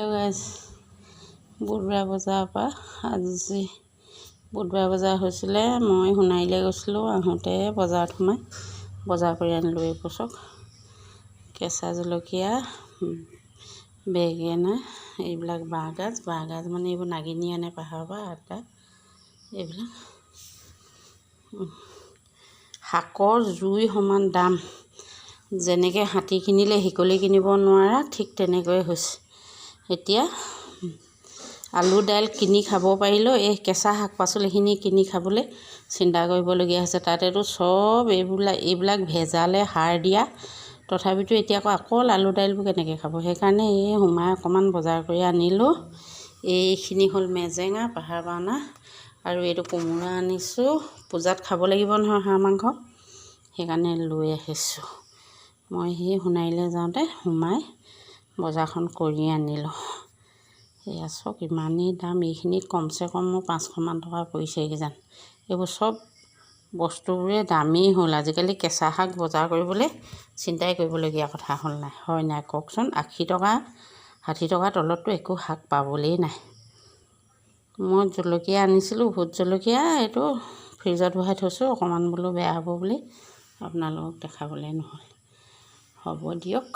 Hello' guys, বুধবাৰ বজাৰৰ পৰা আজি বুধবাৰ বজাৰ হৈছিলে। মই সোণাৰীলৈ গৈছিলোঁ, আহোঁতে বজাৰত সোমাই বজাৰ কৰি আনিলোঁ। এই পচক কেঁচা জলকীয়া, বেঙেনা, এইবিলাক বাঁহগাজ মানে এইবোৰ নাগিনি আনে পাহাৰৰ পৰা। আদা, এইবিলাক শাকৰ জুই সমান দাম। যেনেকৈ হাতী কিনিলে শিকলি কিনিব নোৱাৰা, ঠিক তেনেকৈয়ে হৈছে। এতিয়া আলু দাইল কিনি খাব পাৰিলেও এই কেঁচা শাক পাচলিখিনি কিনি খাবলৈ চিন্তা কৰিবলগীয়া হৈছে। তাতেতো চব এইবিলাক ভেজালে সাৰ দিয়া। তথাপিতো এতিয়া আকৌ আলু দাইলবোৰ কেনেকৈ খাব? সেইকাৰণে এই সোমাই অকণমান বজাৰ কৰি আনিলোঁ। এইখিনি হ'ল মেজেঙা পাহাৰৰ পৰা অনা, আৰু এইটো কোমোৰা আনিছোঁ। পূজাত খাব লাগিব নহয় হাঁহ মাংস, সেইকাৰণে লৈ আহিছোঁ। মই সেই সোণাৰীলৈ যাওঁতে সোমাই বজাৰখন কৰি আনিলোঁ। এয়া চাওক ইমানেই দাম। এইখিনিত কমচে কম মোৰ 500মান টকা পৰিছে কিজান। এইবোৰ চব বস্তুবোৰে দামেই হ'ল। আজিকালি কেঁচা শাক বজাৰ কৰিবলৈ চিন্তাই কৰিবলগীয়া কথা হ'ল নাই, হয় নাই কওকচোন? 80 টকা 60 টকাৰ তলততো একো শাক পাবলেই নাই। মই জলকীয়া আনিছিলোঁ, ভোট জলকীয়া। এইটো ফ্ৰিজত ভৰাই থৈছোঁ, অকণমান বোলো বেয়া হ'ব বুলি আপোনালোকক দেখাবলৈ নহ'ল। হ'ব দিয়ক।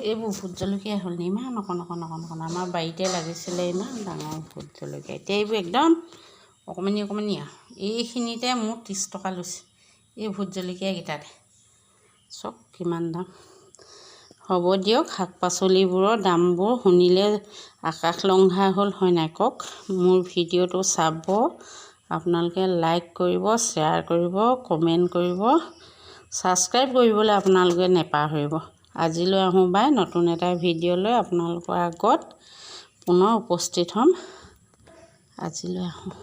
এইবোৰ ভোট জলকীয়া হ'ল নি? ইমান অকণ আমাৰ বাৰীতে লাগিছিলে ইমান ডাঙৰ ভোট জলকীয়া। এতিয়া এইবোৰ একদম অকণমানি এইখিনিতে মোৰ 30 টকা লৈছে, এই ভোট জলকীয়াকেইটাতে। চাওক কিমান দাম। হ'ব দিয়ক। শাক পাচলিবোৰৰ দামবোৰ শুনিলে আকাশ লংঘা হ'ল, হয় নাই কওক? মোৰ ভিডিঅ'টো চাব, আপোনালোকে লাইক কৰিব, শ্বেয়াৰ কৰিব, কমেণ্ট কৰিব, ছাবস্ক্ৰাইব কৰিবলৈ আপোনালোকে নেপাহৰিব। আজিলৈ আহোঁ বাই নতুন এটা ভিডিঅ' লৈ আপোনালোকৰ আগত পুনৰ উপস্থিত হ'ম। আজিলৈ আহোঁ।